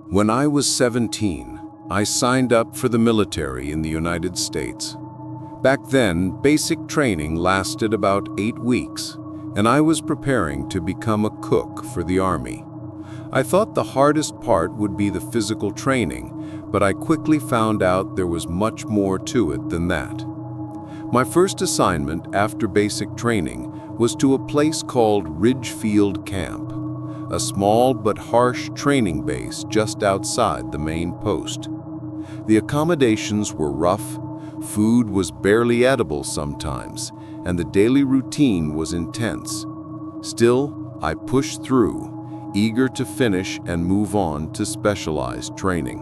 When I was 17, I signed up for the military in the United States. Back then, basic training lasted about 8 weeks, and I was preparing to become a cook for the Army. I thought the hardest part would be the physical training, but I quickly found out there was much more to it than that. My first assignment after basic training was to a place called Ridgefield Camp, a small but harsh training base just outside the main post. The accommodations were rough, food was barely edible sometimes, and the daily routine was intense. Still, I pushed through, eager to finish and move on to specialized training.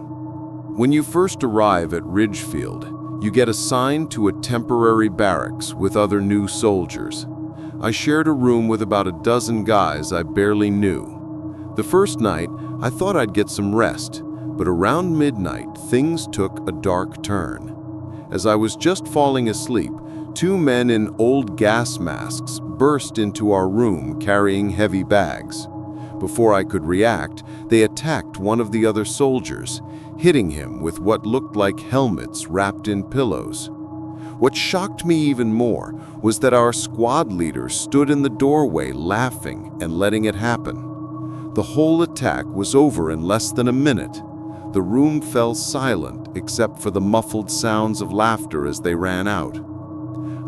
When you first arrive at Ridgefield, you get assigned to a temporary barracks with other new soldiers. I shared a room with about a dozen guys I barely knew. The first night, I thought I'd get some rest, but around midnight, things took a dark turn. As I was just falling asleep, 2 men in old gas masks burst into our room carrying heavy bags. Before I could react, they attacked one of the other soldiers, hitting him with what looked like helmets wrapped in pillows. What shocked me even more was that our squad leader stood in the doorway laughing and letting it happen. The whole attack was over in less than a minute. The room fell silent except for the muffled sounds of laughter as they ran out.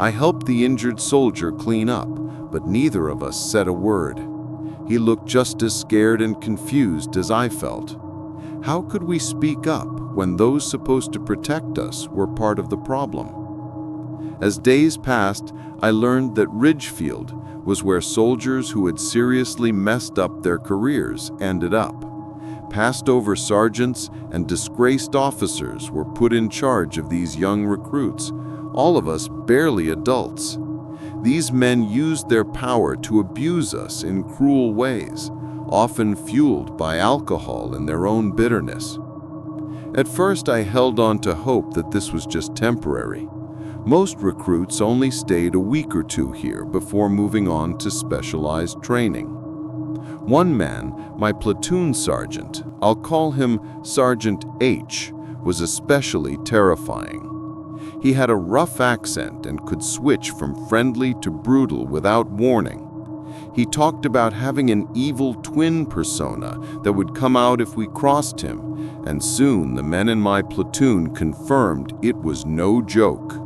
I helped the injured soldier clean up, but neither of us said a word. He looked just as scared and confused as I felt. How could we speak up when those supposed to protect us were part of the problem? As days passed, I learned that Ridgefield was where soldiers who had seriously messed up their careers ended up. Passed-over sergeants and disgraced officers were put in charge of these young recruits, all of us barely adults. These men used their power to abuse us in cruel ways, often fueled by alcohol and their own bitterness. At first, I held on to hope that this was just temporary. Most recruits only stayed a week or 2 here before moving on to specialized training. One man, my platoon sergeant, I'll call him Sergeant H, was especially terrifying. He had a rough accent and could switch from friendly to brutal without warning. He talked about having an evil twin persona that would come out if we crossed him, and soon the men in my platoon confirmed it was no joke.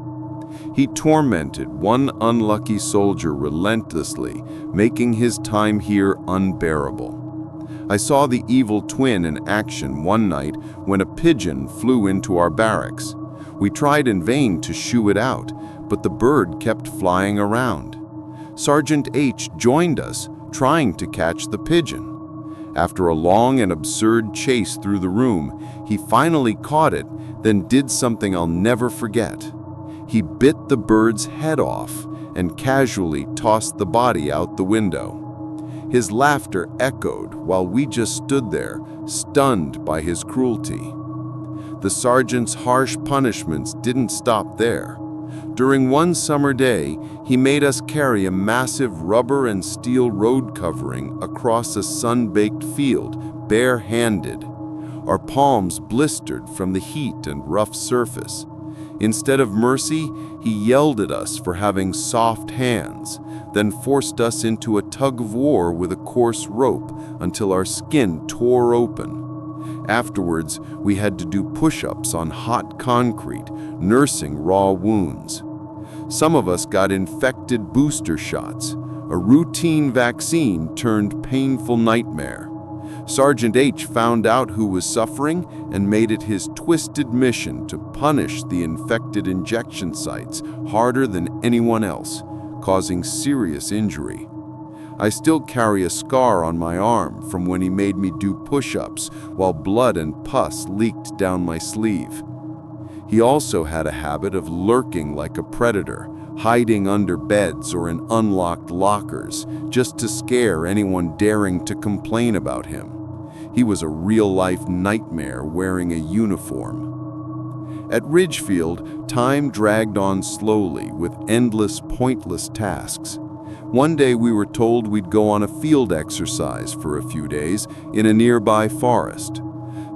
He tormented one unlucky soldier relentlessly, making his time here unbearable. I saw the evil twin in action one night when a pigeon flew into our barracks. We tried in vain to shoo it out, but the bird kept flying around. Sergeant H joined us, trying to catch the pigeon. After a long and absurd chase through the room, he finally caught it, then did something I'll never forget. He bit the bird's head off and casually tossed the body out the window. His laughter echoed while we just stood there, stunned by his cruelty. The sergeant's harsh punishments didn't stop there. During one summer day, he made us carry a massive rubber and steel road covering across a sun-baked field, bare-handed. Our palms blistered from the heat and rough surface. Instead of mercy, he yelled at us for having soft hands, then forced us into a tug-of-war with a coarse rope until our skin tore open. Afterwards, we had to do push-ups on hot concrete, nursing raw wounds. Some of us got infected booster shots, a routine vaccine turned painful nightmare. Sergeant H found out who was suffering and made it his twisted mission to punish the infected injection sites harder than anyone else, causing serious injury. I still carry a scar on my arm from when he made me do push-ups while blood and pus leaked down my sleeve. He also had a habit of lurking like a predator, hiding under beds or in unlocked lockers, just to scare anyone daring to complain about him. He was a real-life nightmare wearing a uniform. At Ridgefield, time dragged on slowly with endless, pointless tasks. One day we were told we'd go on a field exercise for a few days in a nearby forest.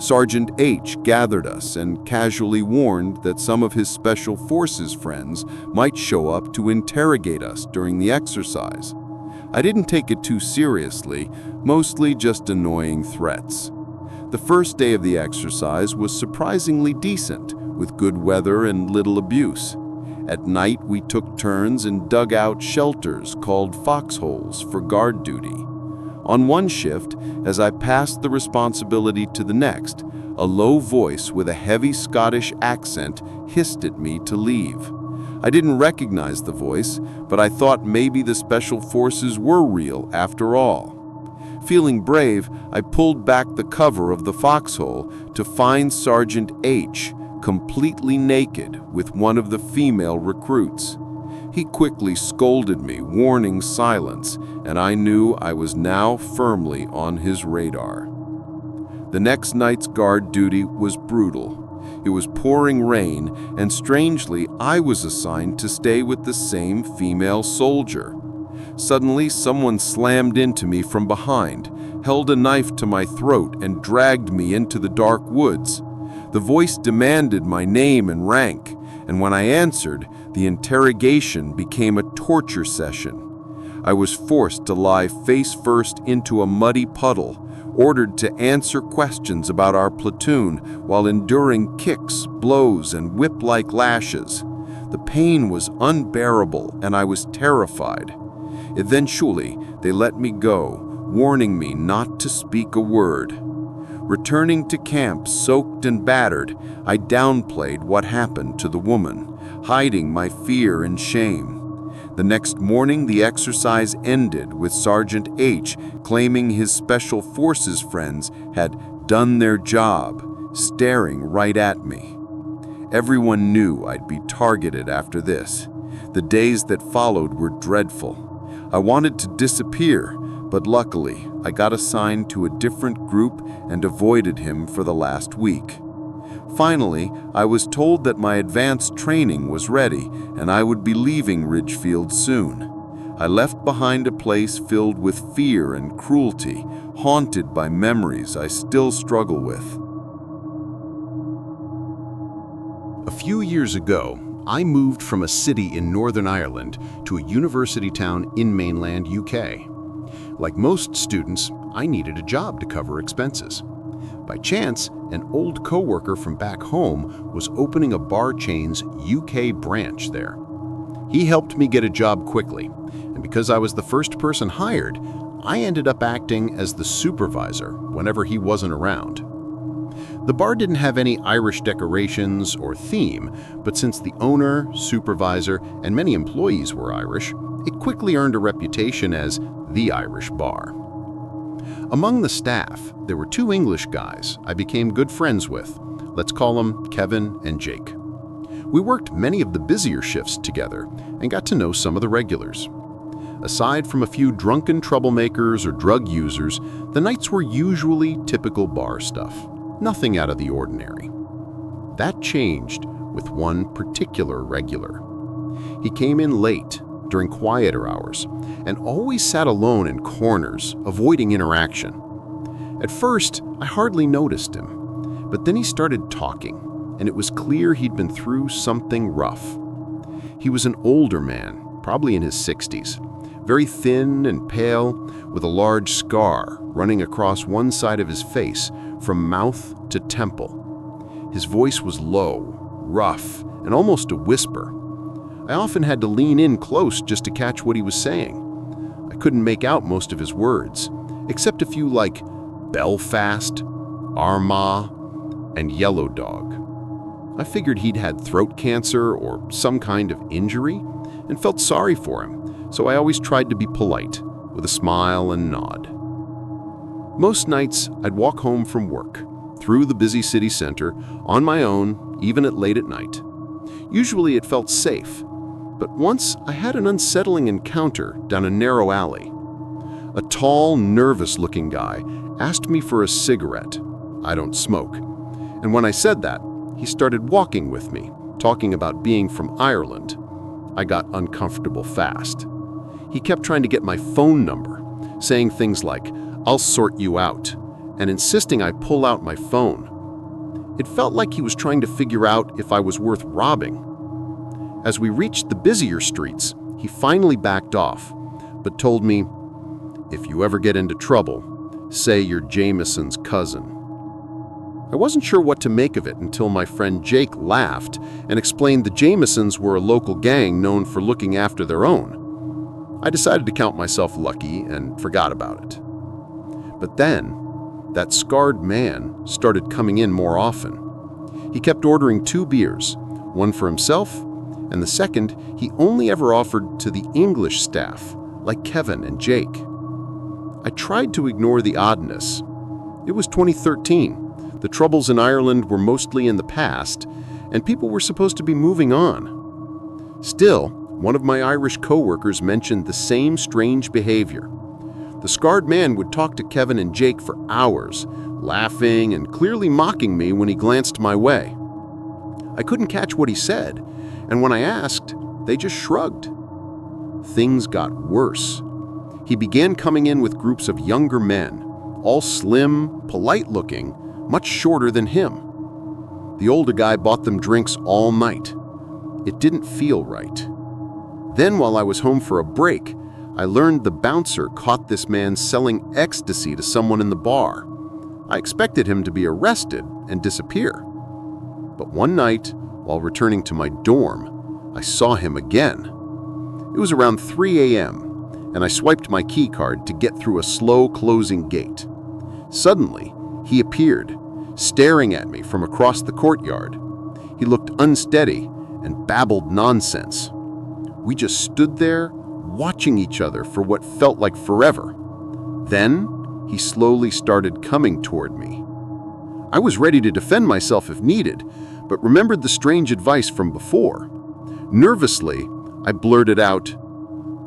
Sergeant H gathered us and casually warned that some of his Special Forces friends might show up to interrogate us during the exercise. I didn't take it too seriously, mostly just annoying threats. The first day of the exercise was surprisingly decent, with good weather and little abuse. At night, we took turns in dugout shelters called foxholes for guard duty. On one shift, as I passed the responsibility to the next, a low voice with a heavy Scottish accent hissed at me to leave. I didn't recognize the voice, but I thought maybe the Special Forces were real after all. Feeling brave, I pulled back the cover of the foxhole to find Sergeant H completely naked with one of the female recruits. He quickly scolded me, warning silence, and I knew I was now firmly on his radar. The next night's guard duty was brutal. It was pouring rain, and strangely, I was assigned to stay with the same female soldier. Suddenly, someone slammed into me from behind, held a knife to my throat, and dragged me into the dark woods. The voice demanded my name and rank, and when I answered, the interrogation became a torture session. I was forced to lie face first into a muddy puddle, ordered to answer questions about our platoon while enduring kicks, blows, and whip-like lashes. The pain was unbearable, and I was terrified. Eventually, they let me go, warning me not to speak a word. Returning to camp soaked and battered, I downplayed what happened to the woman, hiding my fear and shame. The next morning, the exercise ended with Sergeant H claiming his Special Forces friends had done their job, staring right at me. Everyone knew I'd be targeted after this. The days that followed were dreadful. I wanted to disappear, but luckily, I got assigned to a different group and avoided him for the last week. Finally, I was told that my advanced training was ready and I would be leaving Ridgefield soon. I left behind a place filled with fear and cruelty, haunted by memories I still struggle with. A few years ago, I moved from a city in Northern Ireland to a university town in mainland UK. Like most students, I needed a job to cover expenses. By chance, an old coworker from back home was opening a bar chain's UK branch there. He helped me get a job quickly, and because I was the first person hired, I ended up acting as the supervisor whenever he wasn't around. The bar didn't have any Irish decorations or theme, but since the owner, supervisor, and many employees were Irish, it quickly earned a reputation as the Irish bar. Among the staff, there were two English guys I became good friends with. Let's call them Kevin and Jake. We worked many of the busier shifts together and got to know some of the regulars. Aside from a few drunken troublemakers or drug users, the nights were usually typical bar stuff. Nothing out of the ordinary. That changed with one particular regular. He came in late, during quieter hours, and always sat alone in corners, avoiding interaction. At first, I hardly noticed him, but then he started talking, and it was clear he'd been through something rough. He was an older man, probably in his 60s, very thin and pale, with a large scar running across one side of his face from mouth to temple. His voice was low, rough, and almost a whisper. I often had to lean in close just to catch what he was saying. I couldn't make out most of his words, except a few like Belfast, Armagh, and Yellow Dog. I figured he'd had throat cancer or some kind of injury and felt sorry for him, so I always tried to be polite, with a smile and nod. Most nights, I'd walk home from work, through the busy city center, on my own, even at late at night. Usually it felt safe, but once I had an unsettling encounter down a narrow alley. A tall, nervous-looking guy asked me for a cigarette. I don't smoke. And when I said that, he started walking with me, talking about being from Ireland. I got uncomfortable fast. He kept trying to get my phone number, saying things like, "I'll sort you out," and insisting I pull out my phone. It felt like he was trying to figure out if I was worth robbing. As we reached the busier streets, he finally backed off, but told me, "If you ever get into trouble, say you're Jameson's cousin." I wasn't sure what to make of it until my friend Jake laughed and explained the Jamesons were a local gang known for looking after their own. I decided to count myself lucky and forgot about it. But then, that scarred man started coming in more often. He kept ordering 2 beers, one for himself, and the second he only ever offered to the English staff, like Kevin and Jake. I tried to ignore the oddness. It was 2013. The troubles in Ireland were mostly in the past, and people were supposed to be moving on. Still, one of my Irish co-workers mentioned the same strange behavior. The scarred man would talk to Kevin and Jake for hours, laughing and clearly mocking me when he glanced my way. I couldn't catch what he said, and when I asked, they just shrugged. Things got worse. He began coming in with groups of younger men, all slim, polite-looking, much shorter than him. The older guy bought them drinks all night. It didn't feel right. Then, while I was home for a break, I learned the bouncer caught this man selling ecstasy to someone in the bar. I expected him to be arrested and disappear. But one night, while returning to my dorm, I saw him again. It was around 3 a.m., and I swiped my key card to get through a slow closing gate. Suddenly, he appeared, staring at me from across the courtyard. He looked unsteady and babbled nonsense. We just stood there, watching each other for what felt like forever. Then, he slowly started coming toward me. I was ready to defend myself if needed, but remembered the strange advice from before. Nervously, I blurted out,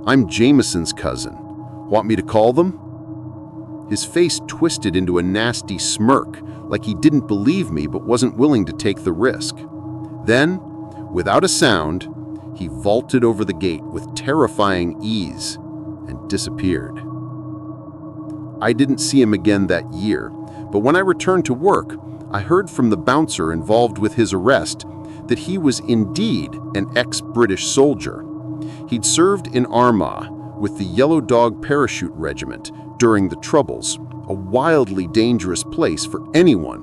"I'm Jameson's cousin. Want me to call them?" His face twisted into a nasty smirk, like he didn't believe me but wasn't willing to take the risk. Then, without a sound, he vaulted over the gate with terrifying ease and disappeared. I didn't see him again that year, but when I returned to work, I heard from the bouncer involved with his arrest that he was indeed an ex-British soldier. He'd served in Armagh with the Yellow Dog Parachute Regiment during the Troubles, a wildly dangerous place for anyone.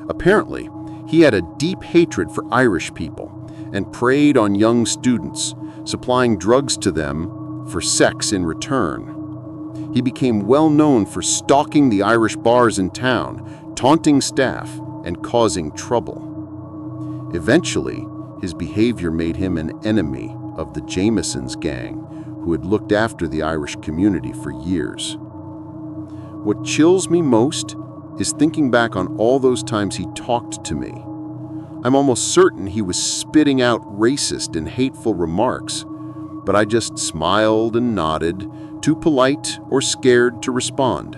Apparently, he had a deep hatred for Irish people and preyed on young students, supplying drugs to them for sex in return. He became well known for stalking the Irish bars in town, taunting staff, and causing trouble. Eventually, his behavior made him an enemy of the Jamesons gang, who had looked after the Irish community for years. What chills me most is thinking back on all those times he talked to me. I'm almost certain he was spitting out racist and hateful remarks, but I just smiled and nodded, too polite or scared to respond.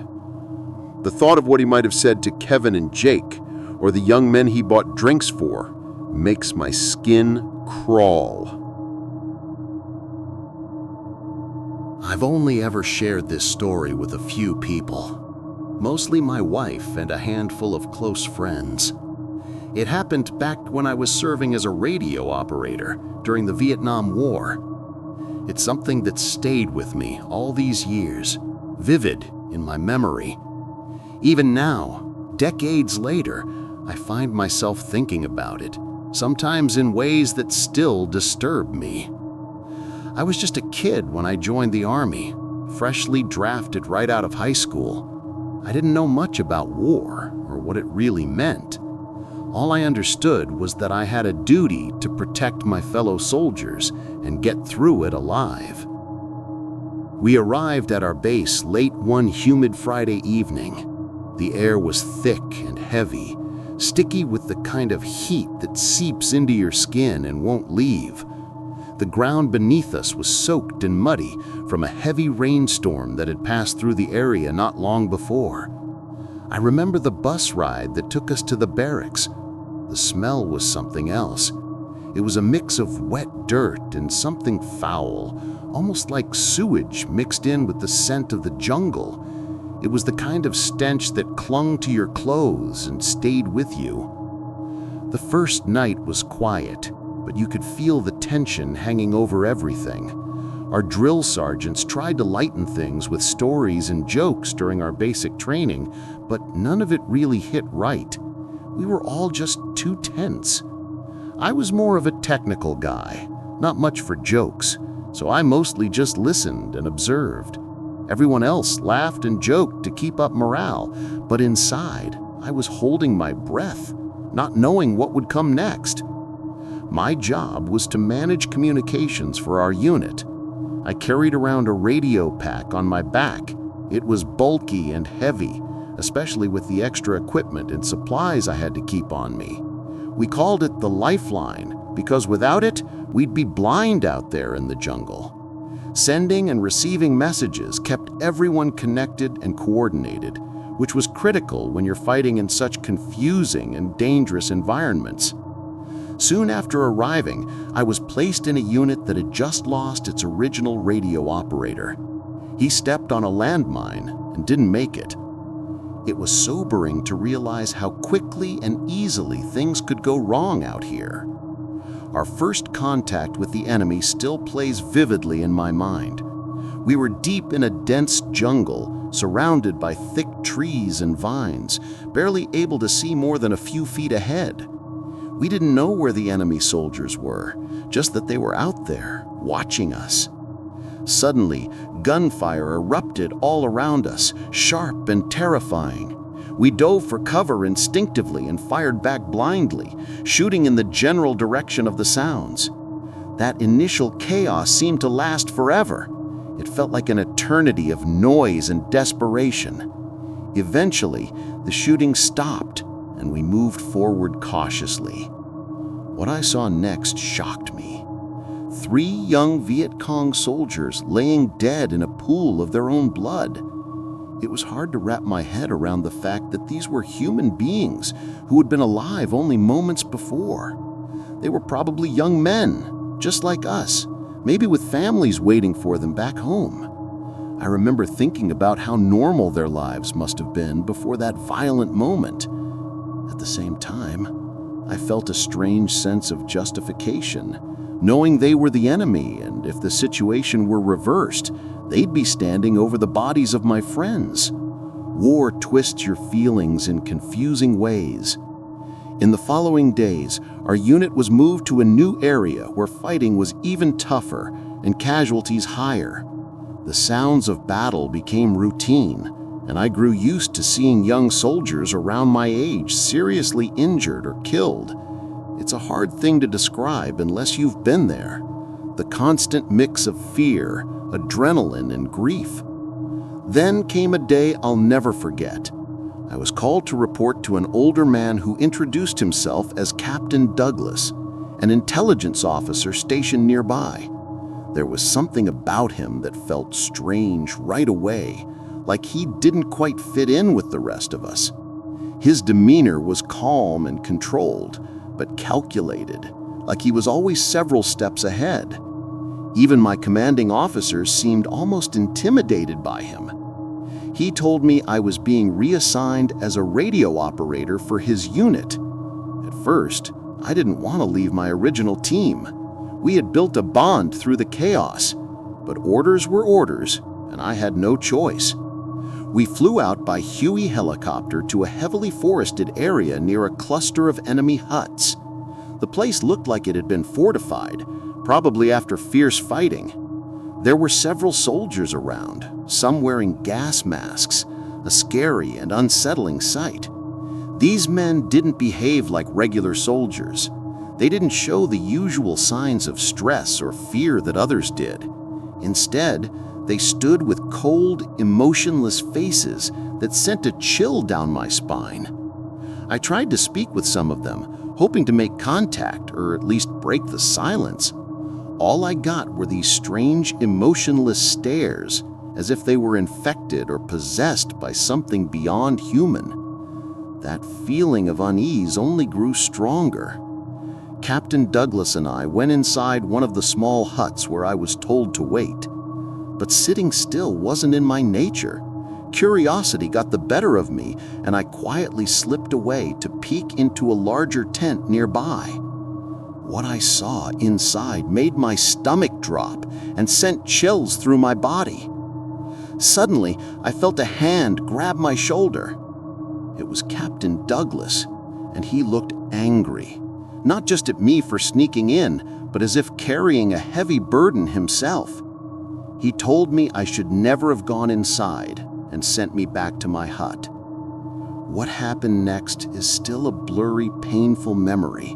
The thought of what he might have said to Kevin and Jake, or the young men he bought drinks for, makes my skin crawl. I've only ever shared this story with a few people, mostly my wife and a handful of close friends. It happened back when I was serving as a radio operator during the Vietnam War. It's something that stayed with me all these years, vivid in my memory. Even now, decades later, I find myself thinking about it, sometimes in ways that still disturb me. I was just a kid when I joined the Army, freshly drafted right out of high school. I didn't know much about war or what it really meant. All I understood was that I had a duty to protect my fellow soldiers and get through it alive. We arrived at our base late one humid Friday evening. The air was thick and heavy, sticky with the kind of heat that seeps into your skin and won't leave. The ground beneath us was soaked and muddy from a heavy rainstorm that had passed through the area not long before. I remember the bus ride that took us to the barracks. The smell was something else. It was a mix of wet dirt and something foul, almost like sewage mixed in with the scent of the jungle. It was the kind of stench that clung to your clothes and stayed with you. The first night was quiet, but you could feel the tension hanging over everything. Our drill sergeants tried to lighten things with stories and jokes during our basic training, but none of it really hit right. We were all just too tense. I was more of a technical guy, not much for jokes, so I mostly just listened and observed. Everyone else laughed and joked to keep up morale, but inside, I was holding my breath, not knowing what would come next. My job was to manage communications for our unit. I carried around a radio pack on my back. It was bulky and heavy, especially with the extra equipment and supplies I had to keep on me. We called it the lifeline because without it, we'd be blind out there in the jungle. Sending and receiving messages kept everyone connected and coordinated, which was critical when you're fighting in such confusing and dangerous environments. Soon after arriving, I was placed in a unit that had just lost its original radio operator. He stepped on a landmine and didn't make it. It was sobering to realize how quickly and easily things could go wrong out here. Our first contact with the enemy still plays vividly in my mind. We were deep in a dense jungle, surrounded by thick trees and vines, barely able to see more than a few feet ahead. We didn't know where the enemy soldiers were, just that they were out there, watching us. Suddenly, gunfire erupted all around us, sharp and terrifying. We dove for cover instinctively and fired back blindly, shooting in the general direction of the sounds. That initial chaos seemed to last forever. It felt like an eternity of noise and desperation. Eventually, the shooting stopped, and we moved forward cautiously. What I saw next shocked me. 3 young Viet Cong soldiers laying dead in a pool of their own blood. It was hard to wrap my head around the fact that these were human beings who had been alive only moments before. They were probably young men, just like us, maybe with families waiting for them back home. I remember thinking about how normal their lives must have been before that violent moment. At the same time, I felt a strange sense of justification, knowing they were the enemy, and if the situation were reversed, they'd be standing over the bodies of my friends. War twists your feelings in confusing ways. In the following days, our unit was moved to a new area where fighting was even tougher and casualties higher. The sounds of battle became routine, and I grew used to seeing young soldiers around my age seriously injured or killed. It's a hard thing to describe unless you've been there. The constant mix of fear, adrenaline, and grief. Then came a day I'll never forget. I was called to report to an older man who introduced himself as Captain Douglas, an intelligence officer stationed nearby. There was something about him that felt strange right away, like he didn't quite fit in with the rest of us. His demeanor was calm and controlled, but calculated, like he was always several steps ahead. Even my commanding officers seemed almost intimidated by him. He told me I was being reassigned as a radio operator for his unit. At first, I didn't want to leave my original team. We had built a bond through the chaos, but orders were orders, and I had no choice. We flew out by Huey helicopter to a heavily forested area near a cluster of enemy huts. The place looked like it had been fortified, probably after fierce fighting. There were several soldiers around, some wearing gas masks, a scary and unsettling sight. These men didn't behave like regular soldiers. They didn't show the usual signs of stress or fear that others did. Instead, they stood with cold, emotionless faces that sent a chill down my spine. I tried to speak with some of them, hoping to make contact or at least break the silence. All I got were these strange, emotionless stares, as if they were infected or possessed by something beyond human. That feeling of unease only grew stronger. Captain Douglas and I went inside one of the small huts where I was told to wait. But sitting still wasn't in my nature. Curiosity got the better of me, and I quietly slipped away to peek into a larger tent nearby. What I saw inside made my stomach drop and sent chills through my body. Suddenly, I felt a hand grab my shoulder. It was Captain Douglas, and he looked angry, not just at me for sneaking in, but as if carrying a heavy burden himself. He told me I should never have gone inside and sent me back to my hut. What happened next is still a blurry, painful memory.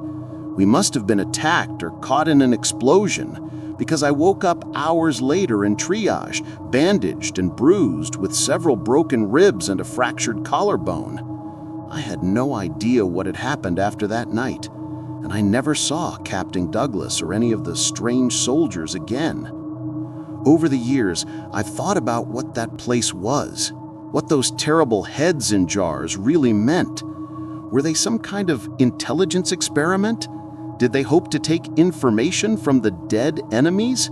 We must have been attacked or caught in an explosion, because I woke up hours later in triage, bandaged and bruised with several broken ribs and a fractured collarbone. I had no idea what had happened after that night, and I never saw Captain Douglas or any of the strange soldiers again. Over the years, I've thought about what that place was, what those terrible heads in jars really meant. Were they some kind of intelligence experiment? Did they hope to take information from the dead enemies?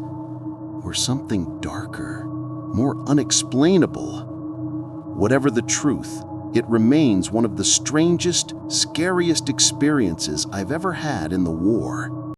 Or something darker, more unexplainable? Whatever the truth, it remains one of the strangest, scariest experiences I've ever had in the war.